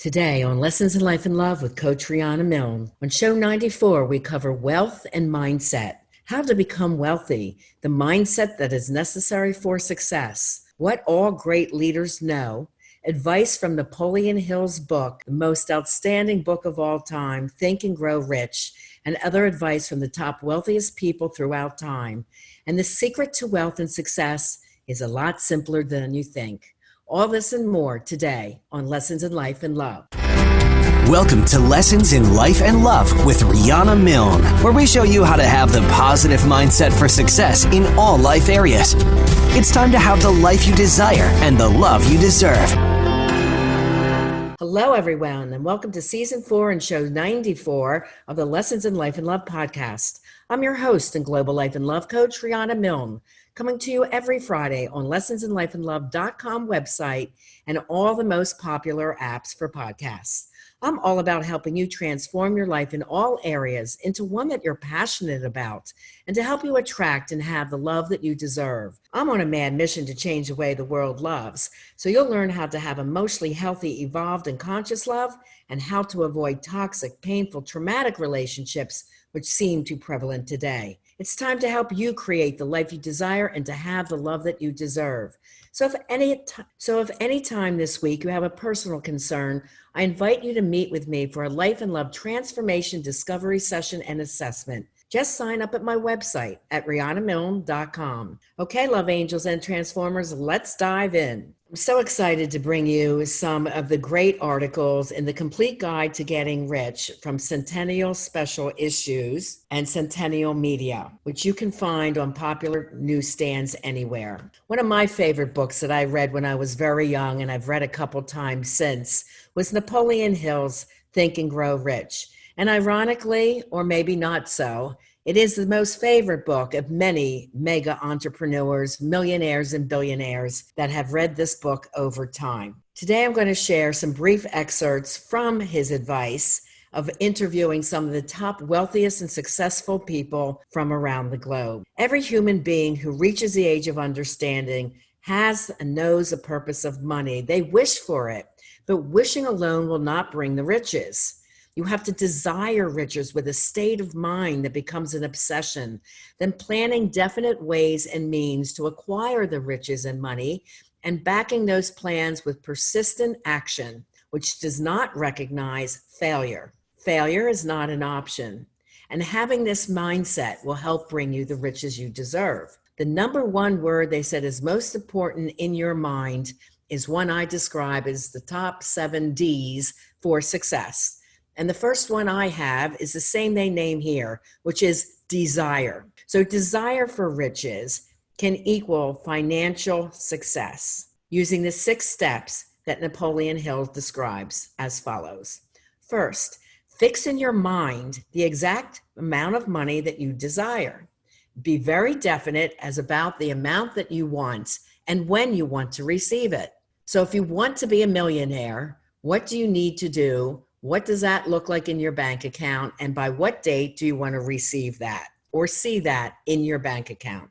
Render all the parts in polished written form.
Today on Lessons in Life and Love with Coach Riana Milne. On show 94, we cover wealth and mindset, how to become wealthy, the mindset that is necessary for success, what all great leaders know, advice from Napoleon Hill's book, the most outstanding book of all time, Think and Grow Rich, and other advice from the top wealthiest people throughout time. And the secret to wealth and success is a lot simpler than you think. All this and more today on Lessons in Life and Love. Welcome to Lessons in Life and Love with Riana Milne, where we show you how to have the positive mindset for success in all life areas. It's time to have the life you desire and the love you deserve. Hello, everyone, and welcome to Season 4 and Show 94 of the Lessons in Life and Love podcast. I'm your host and Global Life and Love Coach, Riana Milne, coming to you every Friday on lessonsinlifeandlove.com website and all the most popular apps for podcasts. I'm all about helping you transform your life in all areas into one that you're passionate about and to help you attract and have the love that you deserve. I'm on a mad mission to change the way the world loves, so you'll learn how to have emotionally healthy, evolved, and conscious love and how to avoid toxic, painful, traumatic relationships which seem too prevalent today. It's time to help you create the life you desire and to have the love that you deserve. So if any time this week you have a personal concern, I invite you to meet with me for a Life and Love Transformation Discovery Session and Assessment. Just sign up at my website at rianamilne.com. Okay, love angels and transformers, let's dive in. I'm so excited to bring you some of the great articles in the Complete Guide to Getting Rich from Centennial Special Issues and Centennial Media, which you can find on popular newsstands anywhere. One of my favorite books that I read when I was very young, and I've read a couple times since, was Napoleon Hill's Think and Grow Rich. And ironically, or maybe not so, it is the most favorite book of many mega entrepreneurs, millionaires, and billionaires that have read this book over time. Today, I'm going to share some brief excerpts from his advice of interviewing some of the top wealthiest and successful people from around the globe. Every human being who reaches the age of understanding has and knows the purpose of money. They wish for it, but wishing alone will not bring the riches. You have to desire riches with a state of mind that becomes an obsession, then planning definite ways and means to acquire the riches and money, and backing those plans with persistent action, which does not recognize failure. Failure is not an option, and having this mindset will help bring you the riches you deserve. The number one word they said is most important in your mind is one I describe as the top 7 Ds for success. And the first one I have is the same they name here, which is desire. So desire for riches can equal financial success using the 6 steps that Napoleon Hill describes as follows. First, fix in your mind the exact amount of money that you desire. Be very definite as about the amount that you want and when you want to receive it. So if you want to be a millionaire, what do you need to do? What does that look like in your bank account? And by what date do you want to receive that or see that in your bank account?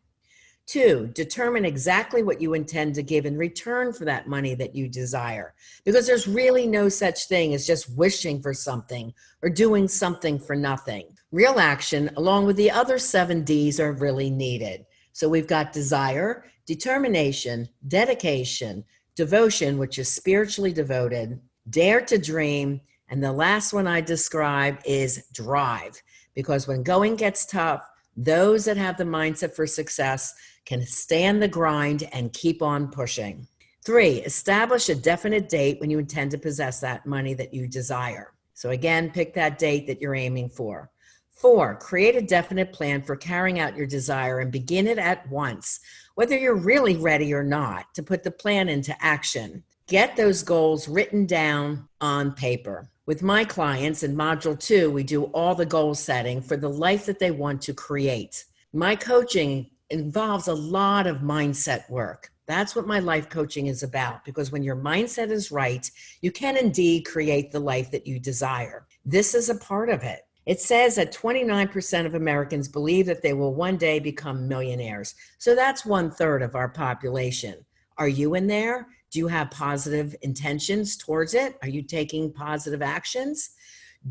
2, determine exactly what you intend to give in return for that money that you desire, because there's really no such thing as just wishing for something or doing something for nothing. Real action, along with the other 7 Ds, are really needed. So we've got desire, determination, dedication, devotion, which is spiritually devoted, dare to dream, and the last one I describe is drive, because when going gets tough, those that have the mindset for success can stand the grind and keep on pushing. 3, establish a definite date when you intend to possess that money that you desire. So again, pick that date that you're aiming for. 4, create a definite plan for carrying out your desire and begin it at once, whether you're really ready or not, to put the plan into action. Get those goals written down on paper. With my clients in Module 2, we do all the goal setting for the life that they want to create. My coaching involves a lot of mindset work. That's what my life coaching is about, because when your mindset is right, you can indeed create the life that you desire. This is a part of it. It says that 29% of Americans believe that they will one day become millionaires. So that's 1/3 of our population. Are you in there? Do you have positive intentions towards it? Are you taking positive actions?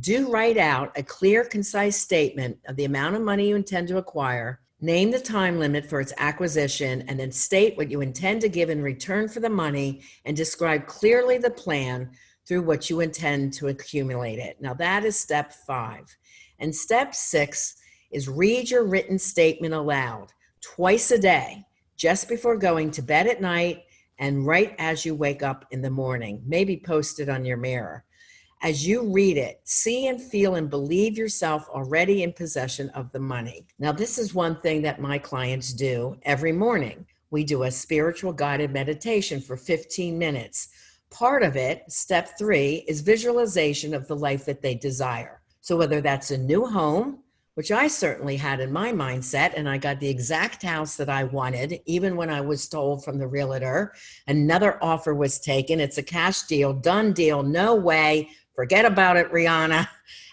Do write out a clear, concise statement of the amount of money you intend to acquire. Name the time limit for its acquisition, and then state what you intend to give in return for the money and describe clearly the plan through which you intend to accumulate it. Now, that is step 5. And step 6 is read your written statement aloud twice a day, just before going to bed at night and right as you wake up in the morning. Maybe post it on your mirror. As you read it, see and feel and believe yourself already in possession of the money. Now, this is one thing that my clients do every morning. We do a spiritual guided meditation for 15 minutes. Part of it, step 3, is visualization of the life that they desire. So whether that's a new home, which I certainly had in my mindset, and I got the exact house that I wanted, even when I was told from the realtor, another offer was taken. It's a cash deal, done deal, no way. Forget about it, Riana.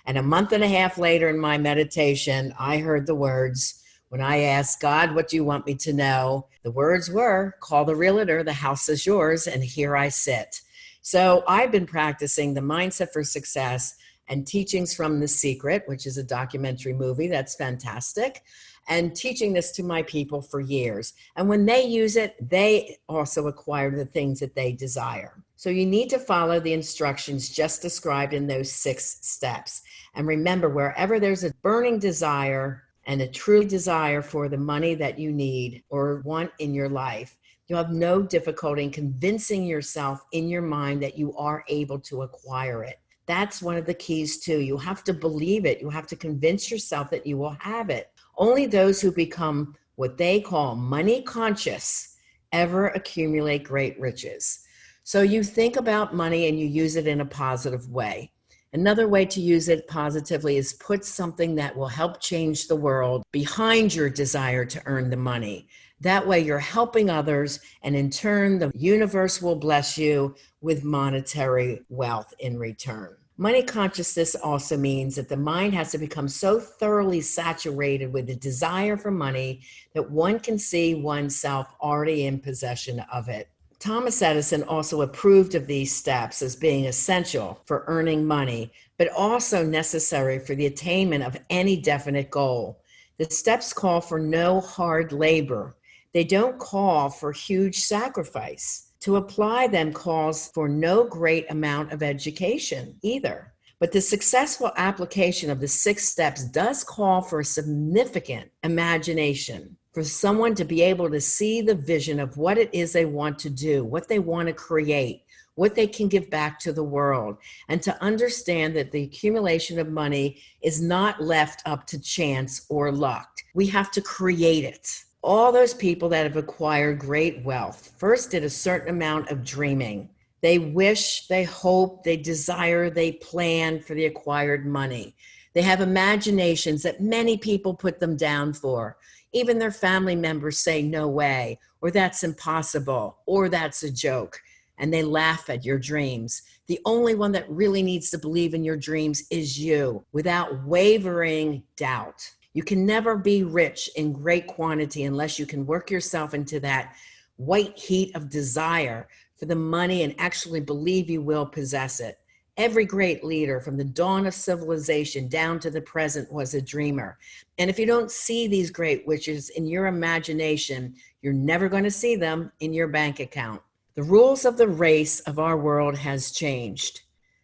And a month and a half later in my meditation, I heard the words, when I asked God, what do you want me to know? The words were, call the realtor, the house is yours, and here I sit. So I've been practicing the mindset for success and teachings from The Secret, which is a documentary movie that's fantastic, and teaching this to my people for years. And when they use it, they also acquire the things that they desire. So you need to follow the instructions just described in those 6 steps. And remember, wherever there's a burning desire and a true desire for the money that you need or want in your life, you'll have no difficulty in convincing yourself in your mind that you are able to acquire it. That's one of the keys too. You have to believe it. You have to convince yourself that you will have it. Only those who become what they call money conscious ever accumulate great riches. So you think about money and you use it in a positive way. Another way to use it positively is put something that will help change the world behind your desire to earn the money. That way you're helping others, and in turn, the universe will bless you with monetary wealth in return. Money consciousness also means that the mind has to become so thoroughly saturated with the desire for money that one can see oneself already in possession of it. Thomas Edison also approved of these steps as being essential for earning money, but also necessary for the attainment of any definite goal. The steps call for no hard labor. They don't call for huge sacrifice. To apply them calls for no great amount of education either. But the successful application of the 6 steps does call for a significant imagination, for someone to be able to see the vision of what it is they want to do, what they want to create, what they can give back to the world, and to understand that the accumulation of money is not left up to chance or luck. We have to create it. All those people that have acquired great wealth first did a certain amount of dreaming. They wish, they hope, they desire, they plan for the acquired money. They have imaginations that many people put them down for. Even their family members say, no way, or that's impossible, or that's a joke. And they laugh at your dreams. The only one that really needs to believe in your dreams is you, without wavering doubt. You can never be rich in great quantity unless you can work yourself into that white heat of desire for the money and actually believe you will possess it. Every great leader from the dawn of civilization down to the present was a dreamer. And if you don't see these great wishes in your imagination, you're never going to see them in your bank account. The rules of the race of our world has changed,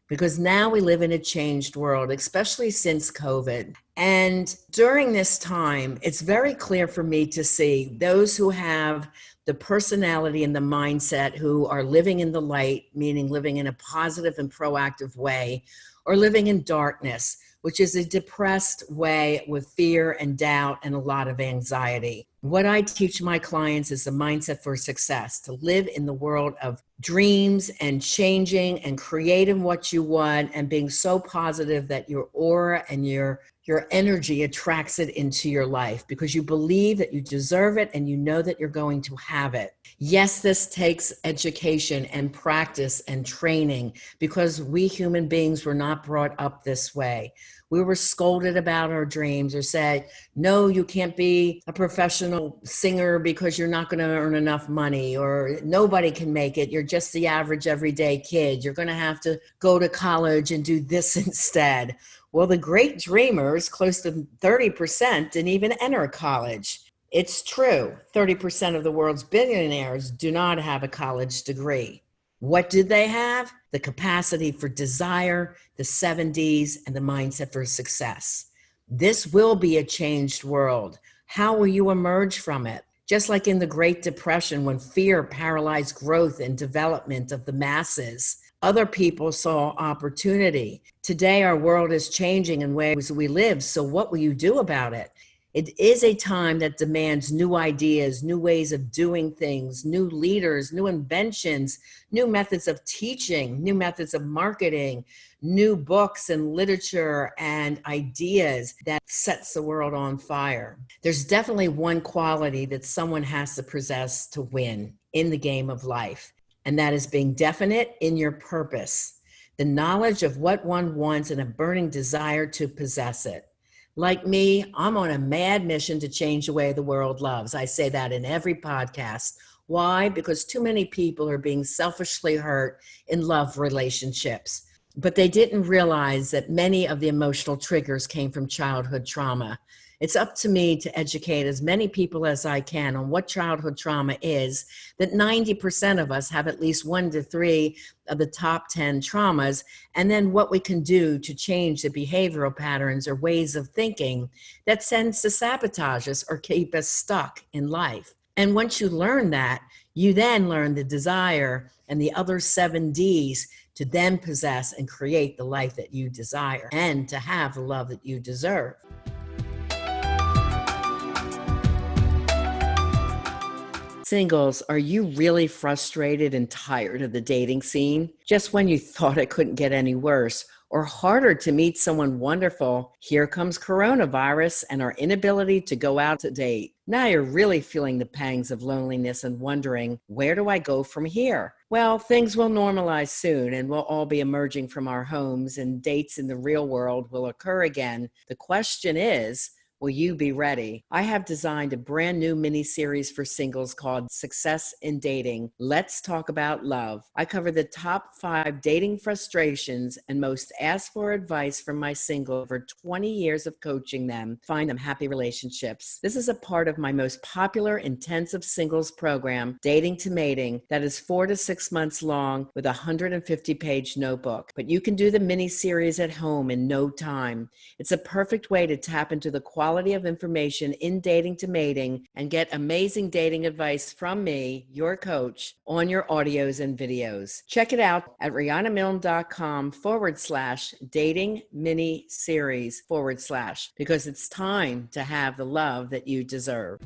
because now we live in a changed world, especially since COVID. And during this time, it's very clear for me to see those who have the personality and the mindset, who are living in the light, meaning living in a positive and proactive way, or living in darkness, which is a depressed way with fear and doubt and a lot of anxiety. What I teach my clients is the mindset for success, to live in the world of dreams and changing and creating what you want and being so positive that your aura and your Your energy attracts it into your life because you believe that you deserve it and you know that you're going to have it. Yes, this takes education and practice and training because we human beings were not brought up this way. We were scolded about our dreams or said, no, you can't be a professional singer because you're not going to earn enough money, or nobody can make it. You're just the average everyday kid. You're going to have to go to college and do this instead. Well, the great dreamers, close to 30%, didn't even enter college. It's true, 30% of the world's billionaires do not have a college degree. What did they have? The capacity for desire, the 7Ds, and the mindset for success. This will be a changed world. How will you emerge from it? Just like in the Great Depression, when fear paralyzed growth and development of the masses, other people saw opportunity. Today, our world is changing in ways we live. So what will you do about it? It is a time that demands new ideas, new ways of doing things, new leaders, new inventions, new methods of teaching, new methods of marketing, new books and literature and ideas that sets the world on fire. There's definitely one quality that someone has to possess to win in the game of life, and that is being definite in your purpose, the knowledge of what one wants and a burning desire to possess it. Like me, I'm on a mad mission to change the way the world loves. I say that in every podcast. Why? Because too many people are being selfishly hurt in love relationships. But they didn't realize that many of the emotional triggers came from childhood trauma. It's up to me to educate as many people as I can on what childhood trauma is, that 90% of us have at least 1 to 3 of the top 10 traumas, and then what we can do to change the behavioral patterns or ways of thinking that tends to sabotage us or keep us stuck in life. And once you learn that, you then learn the desire and the other 7Ds to then possess and create the life that you desire and to have the love that you deserve. Singles, are you really frustrated and tired of the dating scene? Just when you thought it couldn't get any worse or harder to meet someone wonderful, here comes coronavirus and our inability to go out to date. Now you're really feeling the pangs of loneliness and wondering, where do I go from here? Well, things will normalize soon and we'll all be emerging from our homes and dates in the real world will occur again. The question is, will you be ready? I have designed a brand new mini-series for singles called Success in Dating. Let's talk about love. I cover the top 5 dating frustrations and most asked for advice from my singles over 20 years of coaching them find them happy relationships. This is a part of my most popular intensive singles program, Dating to Mating, that is 4 to 6 months long with a 150-page notebook. But you can do the mini-series at home in no time. It's a perfect way to tap into the quality of information in Dating to Mating and get amazing dating advice from me, your coach, on your audios and videos. Check it out at rianamilne.com/dating mini series / because it's time to have the love that you deserve.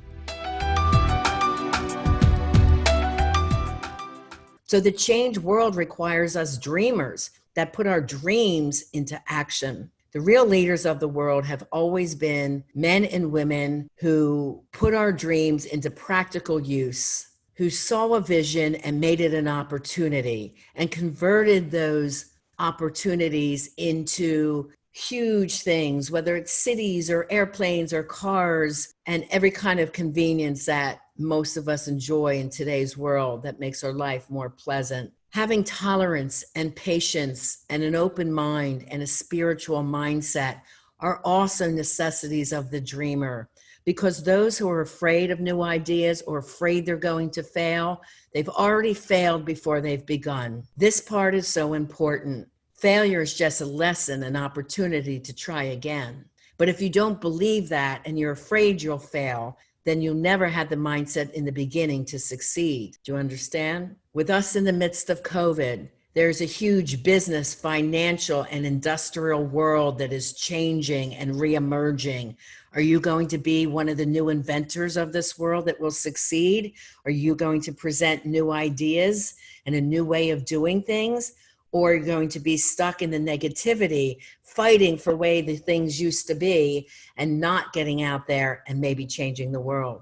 So the changed world requires us dreamers that put our dreams into action. The real leaders of the world have always been men and women who put our dreams into practical use, who saw a vision and made it an opportunity and converted those opportunities into huge things, whether it's cities or airplanes or cars and every kind of convenience that most of us enjoy in today's world that makes our life more pleasant. Having tolerance and patience and an open mind and a spiritual mindset are also necessities of the dreamer, because those who are afraid of new ideas or afraid they're going to fail, they've already failed before they've begun. This part is so important. Failure is just a lesson, an opportunity to try again. But if you don't believe that and you're afraid you'll fail, then you'll never have the mindset in the beginning to succeed. Do you understand? With us in the midst of COVID, there's a huge business, financial, and industrial world that is changing and reemerging. Are you going to be one of the new inventors of this world that will succeed? Are you going to present new ideas and a new way of doing things? or you're going to be stuck in the negativity, fighting for the way the things used to be and not getting out there and maybe changing the world.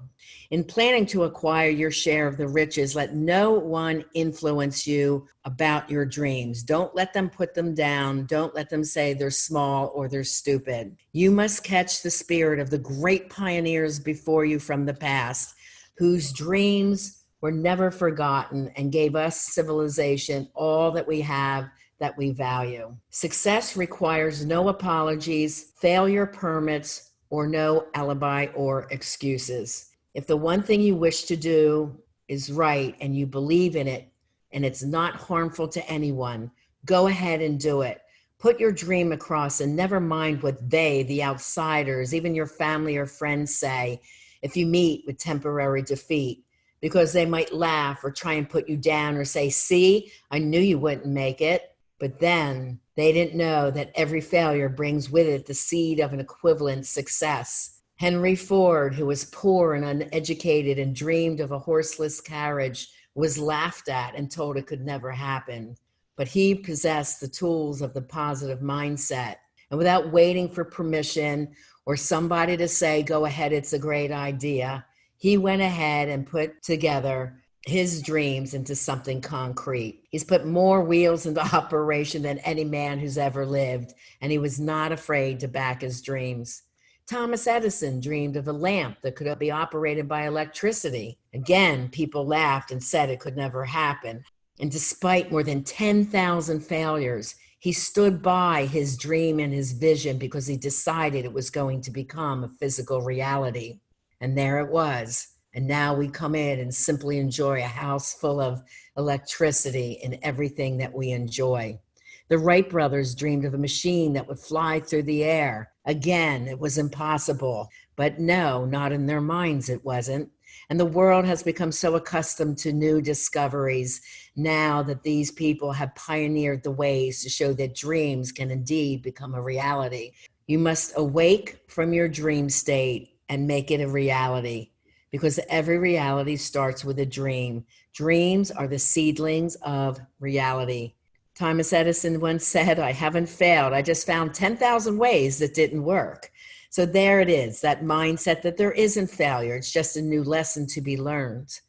In planning to acquire your share of the riches, let no one influence you about your dreams. Don't let them put them down. Don't let them say they're small or they're stupid. You must catch the spirit of the great pioneers before you from the past, whose dreams were never forgotten and gave us civilization all that we have that we value. Success requires no apologies, failure permits, or no alibi or excuses. If the one thing you wish to do is right and you believe in it and it's not harmful to anyone, go ahead and do it. Put your dream across and never mind what they, the outsiders, even your family or friends say if you meet with temporary defeat, because they might laugh or try and put you down or say, see, I knew you wouldn't make it. But then they didn't know that every failure brings with it the seed of an equivalent success. Henry Ford, who was poor and uneducated and dreamed of a horseless carriage, was laughed at and told it could never happen. But he possessed the tools of the positive mindset. And without waiting for permission or somebody to say, go ahead, it's a great idea, he went ahead and put together his dreams into something concrete. He's put more wheels into operation than any man who's ever lived, and he was not afraid to back his dreams. Thomas Edison dreamed of a lamp that could be operated by electricity. Again, people laughed and said it could never happen. And despite more than 10,000 failures, he stood by his dream and his vision because he decided it was going to become a physical reality. And there it was. And now we come in and simply enjoy a house full of electricity and everything that we enjoy. The Wright brothers dreamed of a machine that would fly through the air. Again, it was impossible. But no, not in their minds it wasn't. And the world has become so accustomed to new discoveries now that these people have pioneered the ways to show that dreams can indeed become a reality. You must awake from your dream state and make it a reality, because every reality starts with a dream. Dreams are the seedlings of reality. Thomas Edison once said, I haven't failed. I just found 10,000 ways that didn't work. So there it is, that mindset that there isn't failure. It's just a new lesson to be learned.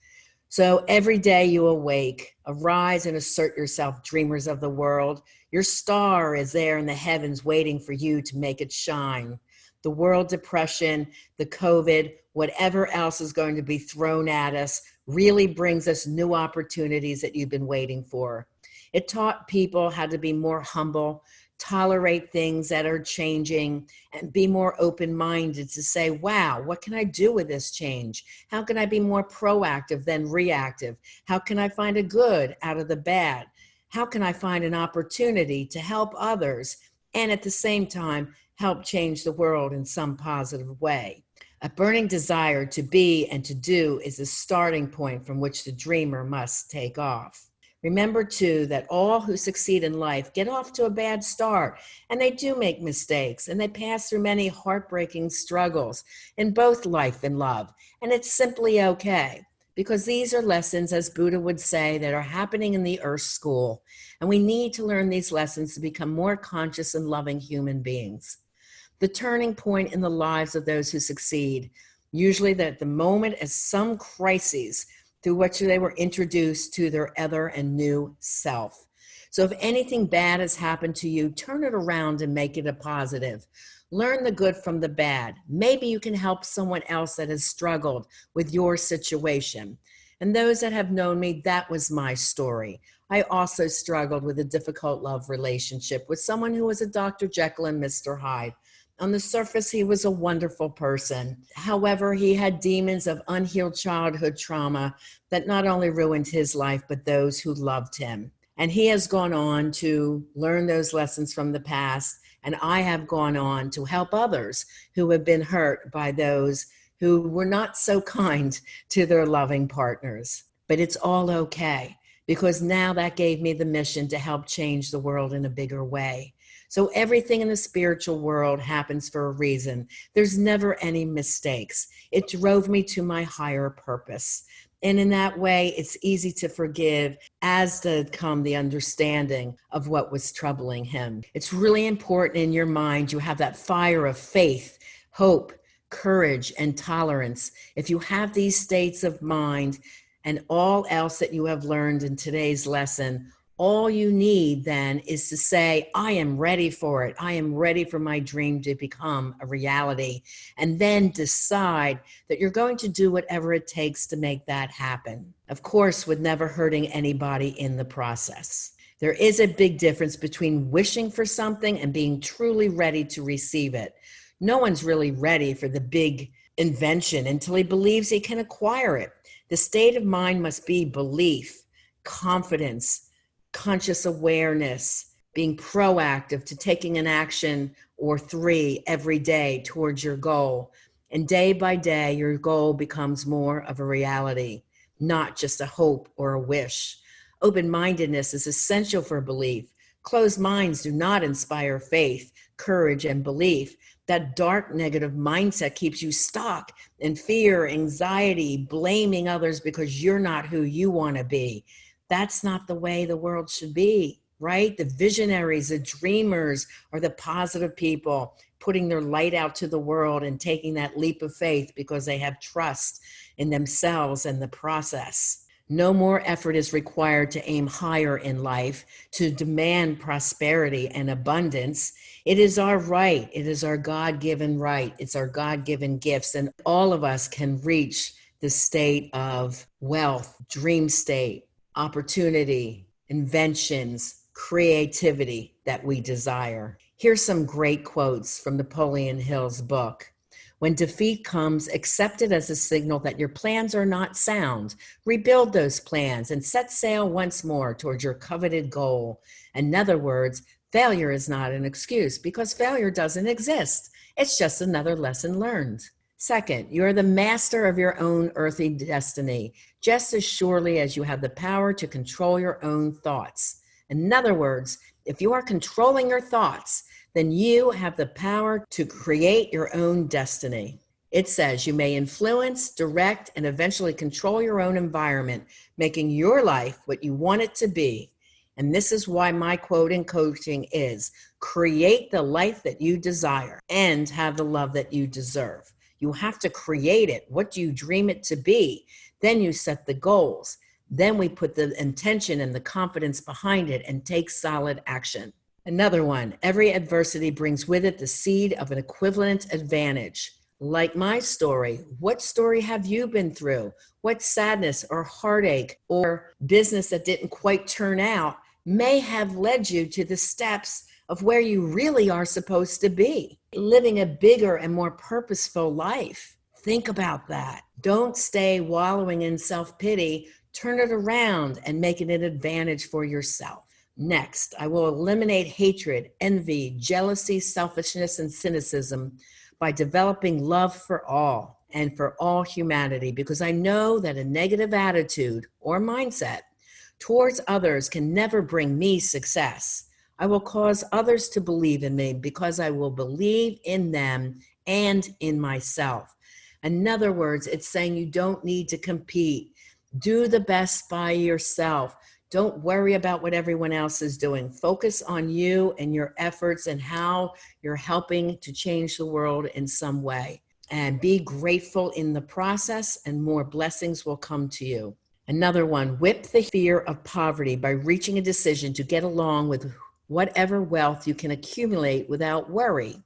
So every day you awake, arise and assert yourself, dreamers of the world. Your star is there in the heavens waiting for you to make it shine. The world depression, the COVID, whatever else is going to be thrown at us really brings us new opportunities that you've been waiting for. It taught people how to be more humble, tolerate things that are changing, and be more open-minded to say, wow, what can I do with this change? How can I be more proactive than reactive? How can I find a good out of the bad? How can I find an opportunity to help others and at the same time help change the world in some positive way? A burning desire to be and to do is the starting point from which the dreamer must take off. Remember, too, that all who succeed in life get off to a bad start, and they do make mistakes, and they pass through many heartbreaking struggles in both life and love, and it's simply okay, because these are lessons, as Buddha would say, that are happening in the earth school, and we need to learn these lessons to become more conscious and loving human beings. The turning point in the lives of those who succeed, usually at the moment as some crises through which they were introduced to their other and new self. So if anything bad has happened to you, turn it around and make it a positive. Learn the good from the bad. Maybe you can help someone else that has struggled with your situation. And those that have known me, that was my story. I also struggled with a difficult love relationship with someone who was a Dr. Jekyll and Mr. Hyde. On the surface, he was a wonderful person. However, he had demons of unhealed childhood trauma that not only ruined his life, but those who loved him. And he has gone on to learn those lessons from the past. And I have gone on to help others who have been hurt by those who were not so kind to their loving partners. But it's all okay, because now that gave me the mission to help change the world in a bigger way. So everything in the spiritual world happens for a reason. There's never any mistakes. It drove me to my higher purpose. And in that way, it's easy to forgive, as did come the understanding of what was troubling him. It's really important in your mind you have that fire of faith, hope, courage, and tolerance. If you have these states of mind and all else that you have learned in today's lesson, all you need then is to say, I am ready for it. I am ready for my dream to become a reality. And then decide that you're going to do whatever it takes to make that happen. Of course, with never hurting anybody in the process. There is a big difference between wishing for something and being truly ready to receive it. No one's really ready for the big invention until he believes he can acquire it. The state of mind must be belief, confidence, conscious awareness, being proactive to taking an action or 3 every day towards your goal. And day by day, your goal becomes more of a reality, not just a hope or a wish. Open-mindedness is essential for belief. Closed minds do not inspire faith, courage, and belief. That dark negative mindset keeps you stuck in fear, anxiety, blaming others because you're not who you want to be. That's not the way the world should be, right? The visionaries, the dreamers are the positive people putting their light out to the world and taking that leap of faith because they have trust in themselves and the process. No more effort is required to aim higher in life, to demand prosperity and abundance. It is our right. It is our God-given right. It's our God-given gifts. And all of us can reach the state of wealth, dream state, opportunity, inventions, creativity that we desire. Here's some great quotes from Napoleon Hill's book. When defeat comes, accept it as a signal that your plans are not sound. Rebuild those plans and set sail once more towards your coveted goal. In other words, failure is not an excuse because failure doesn't exist. It's just another lesson learned. Second, you are the master of your own earthly destiny, just as surely as you have the power to control your own thoughts. In other words, if you are controlling your thoughts, then you have the power to create your own destiny. It says you may influence, direct, and eventually control your own environment, making your life what you want it to be. And this is why my quote in coaching is, create the life that you desire and have the love that you deserve. You have to create it. What do you dream it to be? Then you set the goals. Then we put the intention and the confidence behind it and take solid action. Another one, every adversity brings with it the seed of an equivalent advantage. Like my story, what story have you been through? What sadness or heartache or business that didn't quite turn out may have led you to the steps of where you really are supposed to be, living a bigger and more purposeful life. Think about that. Don't stay wallowing in self-pity. Turn it around and make it an advantage for yourself. Next, I will eliminate hatred, envy, jealousy, selfishness, and cynicism by developing love for all and for all humanity, because I know that a negative attitude or mindset towards others can never bring me success. I will cause others to believe in me because I will believe in them and in myself. In other words, it's saying you don't need to compete. Do the best by yourself. Don't worry about what everyone else is doing. Focus on you and your efforts and how you're helping to change the world in some way. And be grateful in the process, and more blessings will come to you. Another one, whip the fear of poverty by reaching a decision to get along with whatever wealth you can accumulate without worry.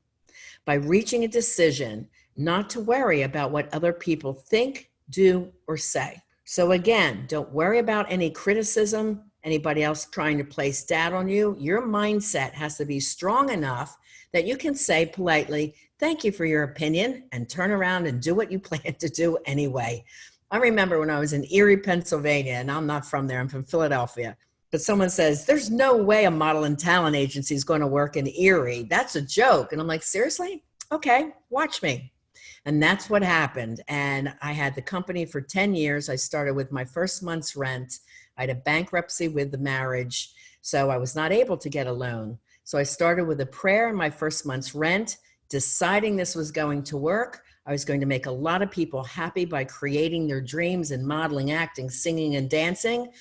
By reaching a decision not to worry about what other people think, do, or say. So again, don't worry about any criticism, anybody else trying to place doubt on you. Your mindset has to be strong enough that you can say politely, thank you for your opinion, and turn around and do what you plan to do anyway. I remember when I was in Erie, Pennsylvania, and I'm not from there, I'm from Philadelphia. But someone says, there's no way a model and talent agency is going to work in Erie. That's a joke. And I'm like, seriously? Okay, watch me. And that's what happened. And I had the company for 10 years. I started with my first month's rent. I had a bankruptcy with the marriage, so I was not able to get a loan. So I started with a prayer and my first month's rent, deciding this was going to work. I was going to make a lot of people happy by creating their dreams and modeling, acting, singing, and dancing.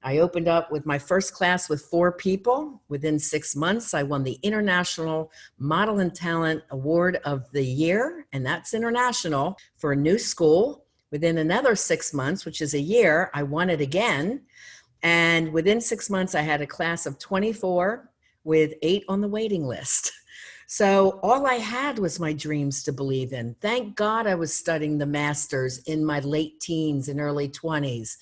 I opened up with my first class with 4 people. Within 6 months, I won the International Model and Talent Award of the Year, and that's international, for a new school. Within another 6 months, which is a year, I won it again. And within 6 months, I had a class of 24 with 8 on the waiting list. So all I had was my dreams to believe in. Thank God I was studying the masters in my late teens and early 20s.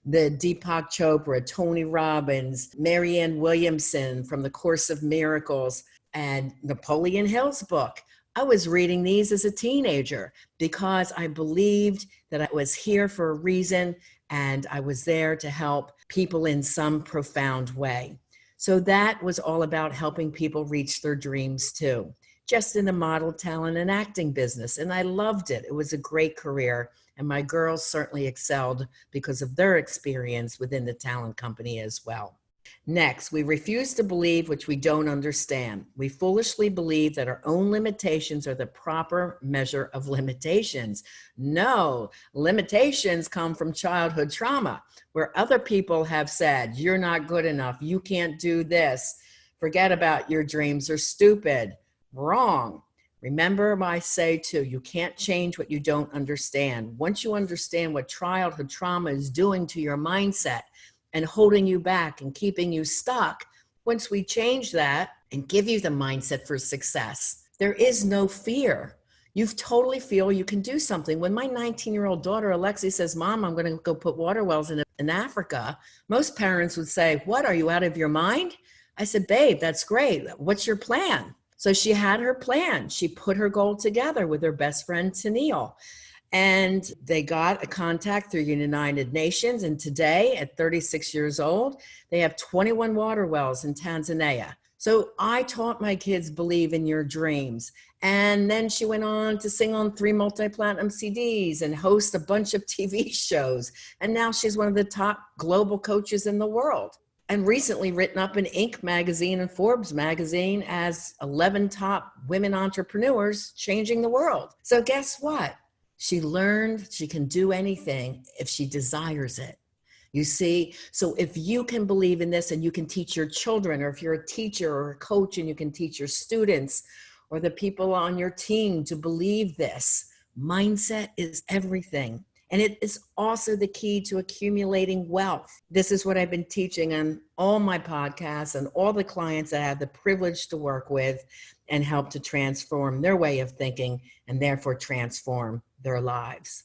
The Deepak Chopra, Tony Robbins, Marianne Williamson from The Course of Miracles, and Napoleon Hill's book. I was reading these as a teenager because I believed that I was here for a reason and I was there to help people in some profound way. So that was all about helping people reach their dreams too, just in the model, talent, and acting business. And I loved it. It was a great career. And my girls certainly excelled because of their experience within the talent company as well. Next, we refuse to believe which we don't understand. We foolishly believe that our own limitations are the proper measure of limitations. No, limitations come from childhood trauma, where other people have said, you're not good enough, you can't do this, forget about your dreams, are stupid. Wrong. Remember, I say too, you can't change what you don't understand. Once you understand what childhood trauma is doing to your mindset and holding you back and keeping you stuck, once we change that and give you the mindset for success, there is no fear. You totally feel you can do something. When my 19-year-old daughter, Alexi, says, Mom, I'm going to go put water wells in Africa, most parents would say, what, are you out of your mind? I said, babe, that's great. What's your plan? So she had her plan. She put her goal together with her best friend, Centennial. And they got a contact through the United Nations. And today, at 36 years old, they have 21 water wells in Tanzania. So I taught my kids, believe in your dreams. And then she went on to sing on 3 multi-platinum CDs and host a bunch of TV shows. And now she's one of the top global coaches in the world. And recently written up in Inc. magazine and Forbes magazine as 11 top women entrepreneurs changing the world. So guess what? She learned she can do anything if she desires it. You see, so if you can believe in this and you can teach your children, or if you're a teacher or a coach and you can teach your students or the people on your team to believe this, mindset is everything. And it is also the key to accumulating wealth. This is what I've been teaching on all my podcasts and all the clients that I have the privilege to work with and help to transform their way of thinking and therefore transform their lives.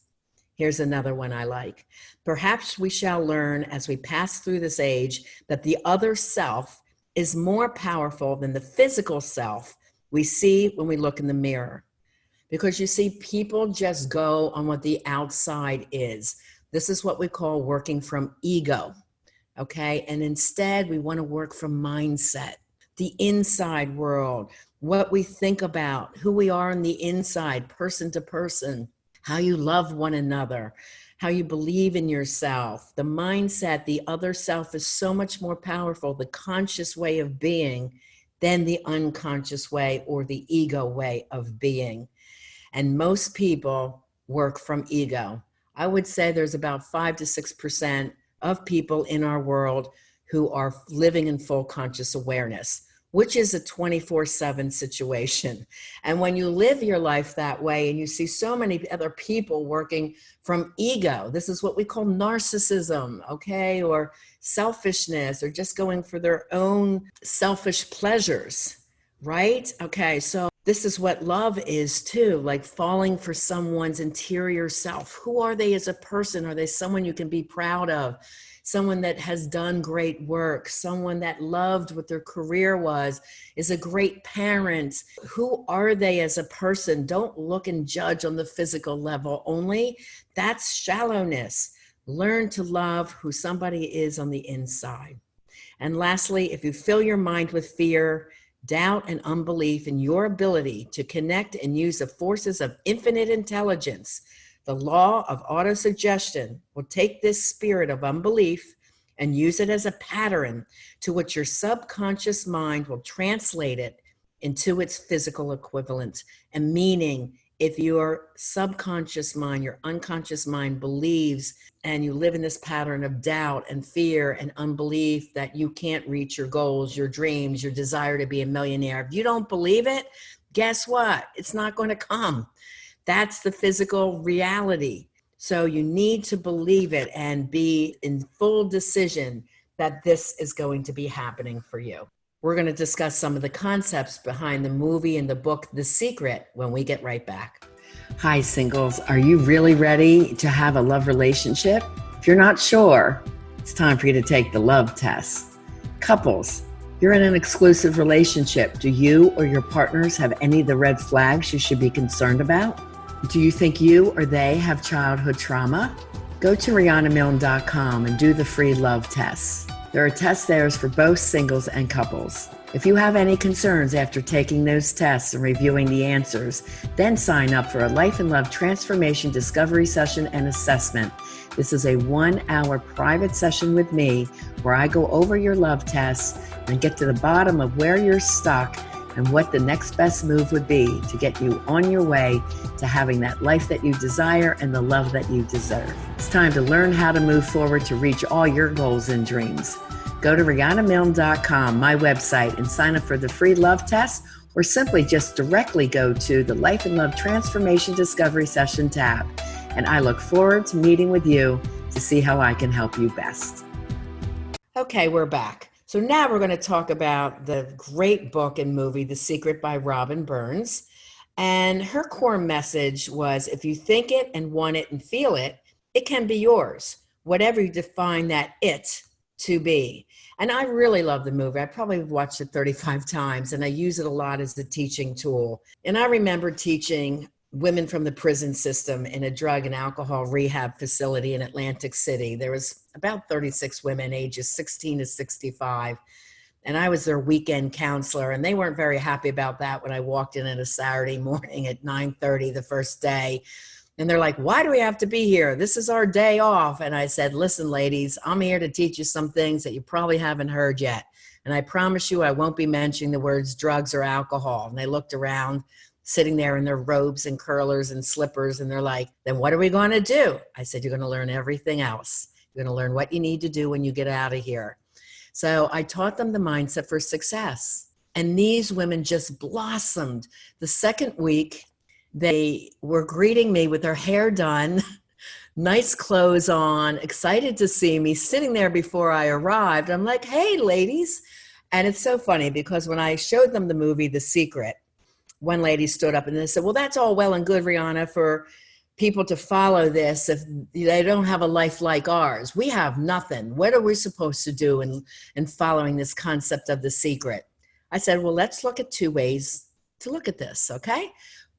Here's another one I like. Perhaps we shall learn as we pass through this age that the other self is more powerful than the physical self we see when we look in the mirror. Because you see, people just go on what the outside is. This is what we call working from ego, okay? And instead, we want to work from mindset, the inside world, what we think about, who we are on the inside, person to person, how you love one another, how you believe in yourself. The mindset, the other self is so much more powerful, the conscious way of being, than the unconscious way or the ego way of being. And most people work from ego. I would say there's about 5 to 6% of people in our world who are living in full conscious awareness, which is a 24/7 situation. And when you live your life that way and you see so many other people working from ego, this is what we call narcissism, okay, or selfishness, or just going for their own selfish pleasures, right? Okay, so this is what love is too, like falling for someone's interior self. Who are they as a person? Are they someone you can be proud of? Someone that has done great work, someone that loved what their career was, is a great parent. Who are they as a person? Don't look and judge on the physical level only. That's shallowness. Learn to love who somebody is on the inside. And lastly, if you fill your mind with fear, doubt, and unbelief in your ability to connect and use the forces of infinite intelligence, the law of autosuggestion will take this spirit of unbelief and use it as a pattern to which your subconscious mind will translate it into its physical equivalent. And meaning, if your subconscious mind, your unconscious mind believes, and you live in this pattern of doubt and fear and unbelief that you can't reach your goals, your dreams, your desire to be a millionaire, if you don't believe it, guess what? It's not going to come. That's the physical reality. So you need to believe it and be in full decision that this is going to be happening for you. We're going to discuss some of the concepts behind the movie and the book, The Secret, when we get right back. Hi, singles. Are you really ready to have a love relationship? If you're not sure, it's time for you to take the love test. Couples, you're in an exclusive relationship. Do you or your partners have any of the red flags you should be concerned about? Do you think you or they have childhood trauma? Go to RianaMilne.com and do the free love test. There are tests there for both singles and couples. If you have any concerns after taking those tests and reviewing the answers, then sign up for a Life and Love Transformation Discovery Session and Assessment. This is a 1-hour private session with me where I go over your love tests and get to the bottom of where you're stuck and what the next best move would be to get you on your way to having that life that you desire and the love that you deserve. It's time to learn how to move forward to reach all your goals and dreams. Go to RianaMilne.com, my website, and sign up for the free love test, or simply just directly go to the Life and Love Transformation Discovery Session tab. And I look forward to meeting with you to see how I can help you best. Okay, we're back. So now we're going to talk about the great book and movie, The Secret by Robin Burns. And her core message was, if you think it and want it and feel it, it can be yours, whatever you define that it to be. And I really love the movie. I probably watched it 35 times, and I use it a lot as a teaching tool. And I remember teaching women from the prison system in a drug and alcohol rehab facility in Atlantic City. There was about 36 women ages 16 to 65. And I was their weekend counselor, and they weren't very happy about that when I walked in on a Saturday morning at 9:30 the first day. And they're like, why do we have to be here? This is our day off. And I said, listen, ladies, I'm here to teach you some things that you probably haven't heard yet. And I promise you, I won't be mentioning the words drugs or alcohol. And they looked around, sitting there in their robes and curlers and slippers. And they're like, then what are we going to do? I said, you're going to learn everything else. You're going to learn what you need to do when you get out of here. So I taught them the mindset for success. And these women just blossomed. The second week, they were greeting me with their hair done, nice clothes on, excited to see me, sitting there before I arrived. I'm like, hey, ladies. And it's so funny because when I showed them the movie, The Secret, one lady stood up and they said, well, that's all well and good, Riana, for people to follow this if they don't have a life like ours. We have nothing. What are we supposed to do in following this concept of the secret? I said, well, let's look at two ways to look at this, okay?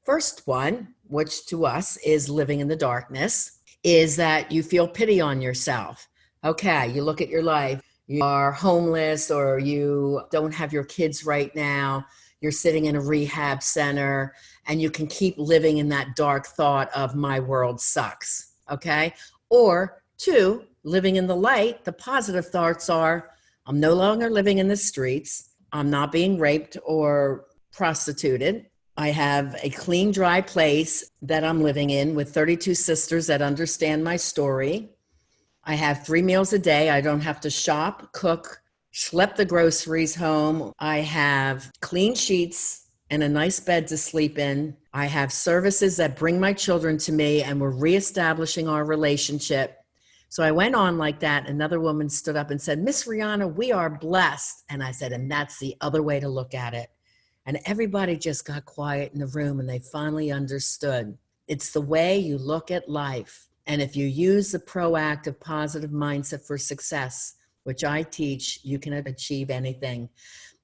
First one, which to us is living in the darkness, is that you feel pity on yourself. Okay, you look at your life, you are homeless or you don't have your kids right now, you're sitting in a rehab center, and you can keep living in that dark thought of my world sucks, okay? Or two, living in the light, the positive thoughts are, I'm no longer living in the streets, I'm not being raped or prostituted, I have a clean, dry place that I'm living in with 32 sisters that understand my story. I have 3 meals a day. I don't have to shop, cook, schlep the groceries home. I have clean sheets and a nice bed to sleep in. I have services that bring my children to me, and we're reestablishing our relationship. So I went on like that. Another woman stood up and said, Miss Riana, we are blessed. And I said, and that's the other way to look at it. And everybody just got quiet in the room and they finally understood. It's the way you look at life. And if you use the proactive, positive mindset for success, which I teach, you can achieve anything.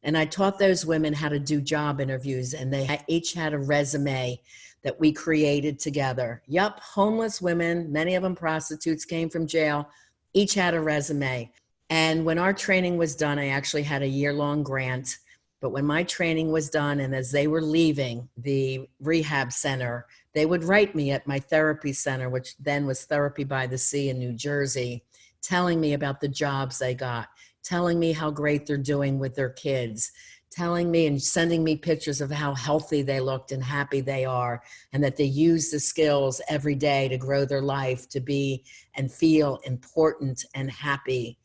And I taught those women how to do job interviews, and they each had a resume that we created together. Yup, homeless women, many of them prostitutes, came from jail, each had a resume. And when our training was done, I actually had a year-long grant. But when my training was done and as they were leaving the rehab center, they would write me at my therapy center, which then was Therapy by the Sea in New Jersey, telling me about the jobs they got, telling me how great they're doing with their kids, telling me and sending me pictures of how healthy they looked and happy they are, and that they use the skills every day to grow their life, to be and feel important and happy.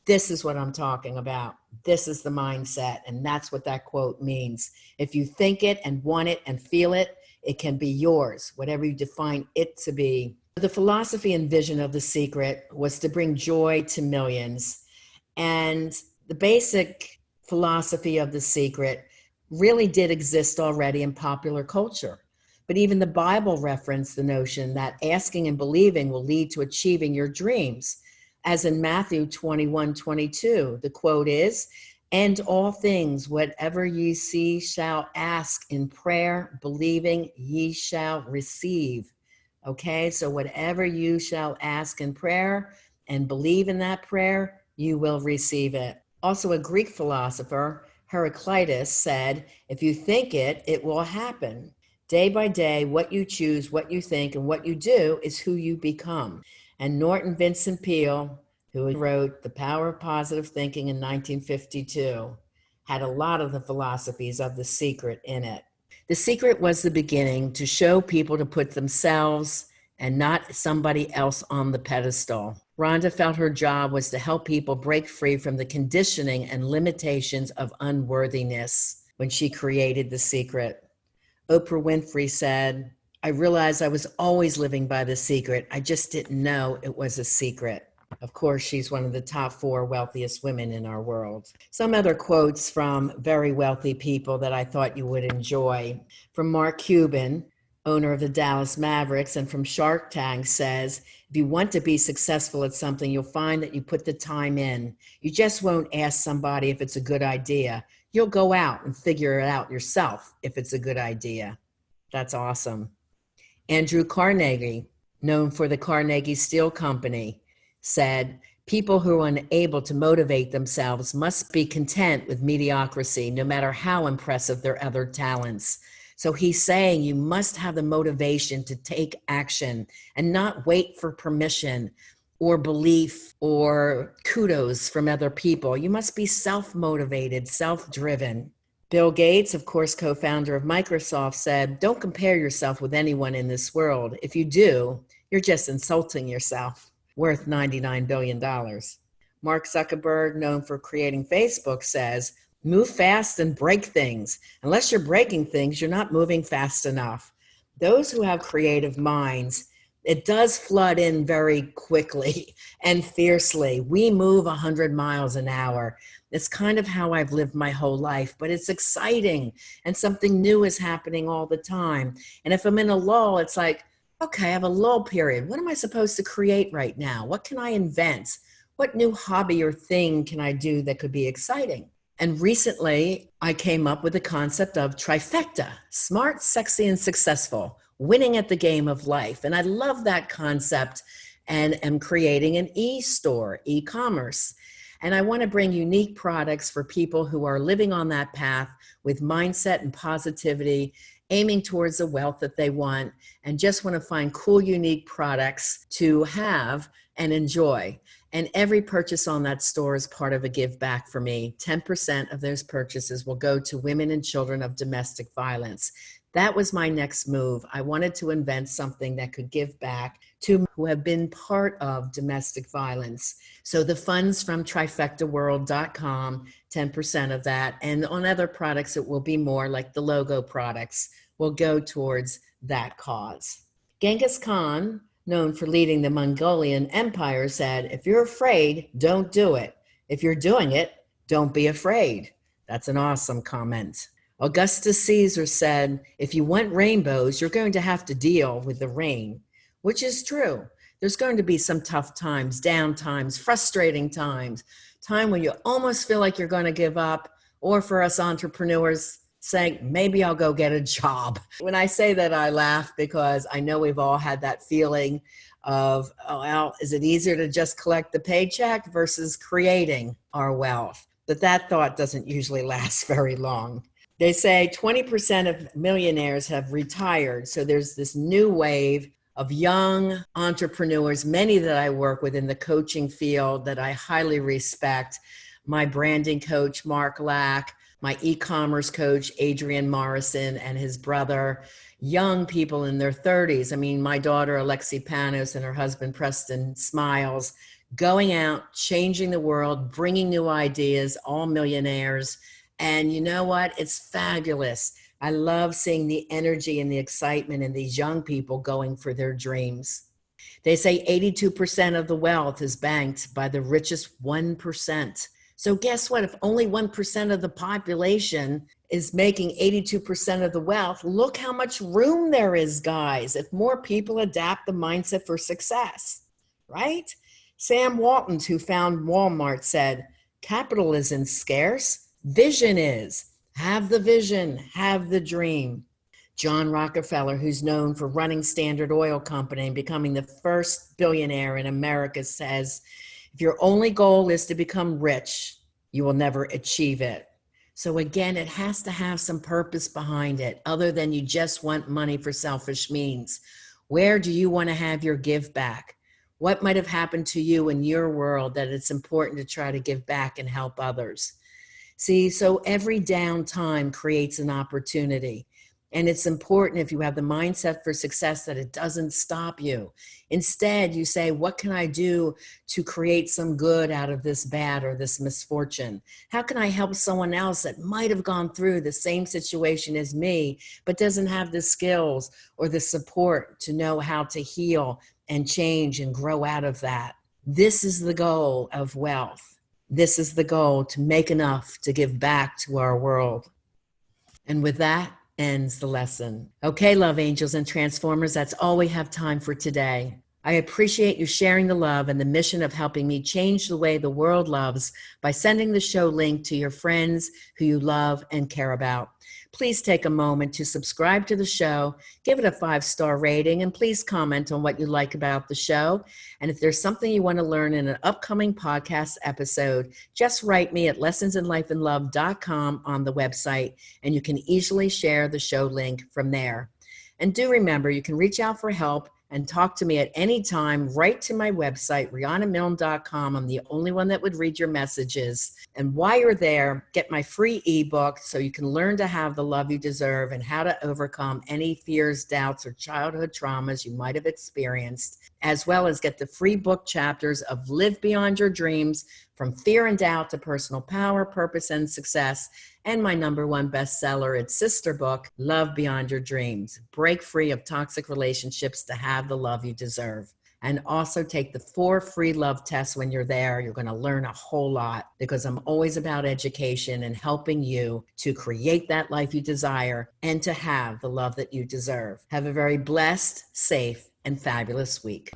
This is what I'm talking about. This is the mindset, and that's what that quote means. If you think it and want it and feel it, it can be yours, whatever you define it to be. The philosophy and vision of The Secret was to bring joy to millions. And the basic philosophy of The Secret really did exist already in popular culture. But even the Bible referenced the notion that asking and believing will lead to achieving your dreams. As in Matthew 21:22, the quote is, "And all things, whatever ye see, shall ask in prayer, believing ye shall receive." Okay, so whatever you shall ask in prayer and believe in that prayer, you will receive it. Also, a Greek philosopher, Heraclitus, said, if you think it, it will happen. Day by day, what you choose, what you think, and what you do is who you become. And Norton Vincent Peale, who wrote The Power of Positive Thinking in 1952, had a lot of the philosophies of The Secret in it. The Secret was the beginning to show people to put themselves and not somebody else on the pedestal. Rhonda felt her job was to help people break free from the conditioning and limitations of unworthiness when she created The Secret. Oprah Winfrey said, "I realized I was always living by the secret. I just didn't know it was a secret." Of course, she's one of the top 4 wealthiest women in our world. Some other quotes from very wealthy people that I thought you would enjoy. From Mark Cuban, owner of the Dallas Mavericks, and from Shark Tank, says, if you want to be successful at something, you'll find that you put the time in. You just won't ask somebody if it's a good idea. You'll go out and figure it out yourself if it's a good idea. That's awesome. Andrew Carnegie, known for the Carnegie Steel Company, said, people who are unable to motivate themselves must be content with mediocrity, no matter how impressive their other talents. So he's saying you must have the motivation to take action and not wait for permission or belief or kudos from other people. You must be self-motivated, self-driven. Bill Gates, of course, co-founder of Microsoft, said, don't compare yourself with anyone in this world. If you do, you're just insulting yourself. Worth $99 billion. Mark Zuckerberg, known for creating Facebook, says, move fast and break things. Unless you're breaking things, you're not moving fast enough. Those who have creative minds, it does flood in very quickly and fiercely. We move 100 miles an hour. It's kind of how I've lived my whole life, but it's exciting and something new is happening all the time. And if I'm in a lull, it's like, okay, I have a lull period. What am I supposed to create right now? What can I invent? What new hobby or thing can I do that could be exciting? And recently, I came up with the concept of trifecta: smart, sexy, and successful, winning at the game of life. And I love that concept and am creating an e-store, e-commerce. And I want to bring unique products for people who are living on that path with mindset and positivity, aiming towards the wealth that they want, and just want to find cool, unique products to have and enjoy. And every purchase on that store is part of a give back for me. 10% of those purchases will go to women and children of domestic violence. That was my next move. I wanted to invent something that could give back to who have been part of domestic violence. So the funds from trifectaworld.com, 10% of that, and on other products it will be more, like the logo products, will go towards that cause. Genghis Khan, known for leading the Mongolian Empire, said, if you're afraid, don't do it. If you're doing it, don't be afraid. That's an awesome comment. Augustus Caesar said, if you want rainbows, you're going to have to deal with the rain, which is true. There's going to be some tough times, down times, frustrating times, time when you almost feel like you're going to give up, or for us entrepreneurs, saying, maybe I'll go get a job. When I say that, I laugh because I know we've all had that feeling of, oh, well, is it easier to just collect the paycheck versus creating our wealth? But that thought doesn't usually last very long. They say 20% of millionaires have retired. So there's this new wave of young entrepreneurs, many that I work with in the coaching field that I highly respect. My branding coach, Mark Lack, my e-commerce coach, Adrian Morrison, and his brother, young people in their 30s. I mean, my daughter, Alexi Panos, and her husband, Preston Smiles, going out, changing the world, bringing new ideas, all millionaires. And you know what? It's fabulous. I love seeing the energy and the excitement in these young people going for their dreams. They say 82% of the wealth is banked by the richest 1%. So guess what? If only 1% of the population is making 82% of the wealth, look how much room there is, guys, if more people adapt the mindset for success, right? Sam Walton, who found Walmart, said, capital isn't scarce, vision is. Have the vision, have the dream. John Rockefeller, who's known for running Standard Oil Company and becoming the first billionaire in America, says, if your only goal is to become rich, you will never achieve it. So again, it has to have some purpose behind it, other than you just want money for selfish means. Where do you want to have your give back? What might have happened to you in your world that it's important to try to give back and help others? See, so every downtime creates an opportunity. And it's important, if you have the mindset for success, that it doesn't stop you. Instead, you say, what can I do to create some good out of this bad or this misfortune? How can I help someone else that might have gone through the same situation as me, but doesn't have the skills or the support to know how to heal and change and grow out of that? This is the goal of wealth. This is the goal, to make enough to give back to our world. And with that, ends the lesson. Okay, love angels and transformers, that's all we have time for today. I appreciate you sharing the love and the mission of helping me change the way the world loves by sending the show link to your friends who you love and care about. Please take a moment to subscribe to the show, give it a 5-star rating, and please comment on what you like about the show. And if there's something you want to learn in an upcoming podcast episode, just write me at lessonsinlifeandlove.com on the website, and you can easily share the show link from there. And do remember, you can reach out for help and talk to me at any time. Write to my website, rianamilne.com. I'm the only one that would read your messages. And while you're there, get my free ebook so you can learn to have the love you deserve and how to overcome any fears, doubts, or childhood traumas you might have experienced, as well as get the free book chapters of Live Beyond Your Dreams, From Fear and Doubt to Personal Power, Purpose, and Success, and my #1 bestseller, its sister book, Love Beyond Your Dreams, Break Free of Toxic Relationships to Have the Love You Deserve. And also take the 4 free love tests when you're there. You're going to learn a whole lot, because I'm always about education and helping you to create that life you desire and to have the love that you deserve. Have a very blessed, safe, and fabulous week.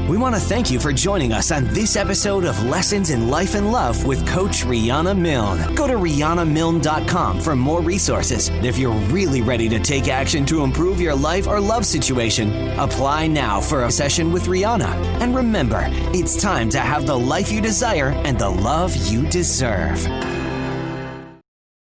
We want to thank you for joining us on this episode of Lessons in Life and Love with Coach Riana Milne. Go to rianamilne.com for more resources. And if you're really ready to take action to improve your life or love situation, apply now for a session with Riana. And remember, it's time to have the life you desire and the love you deserve.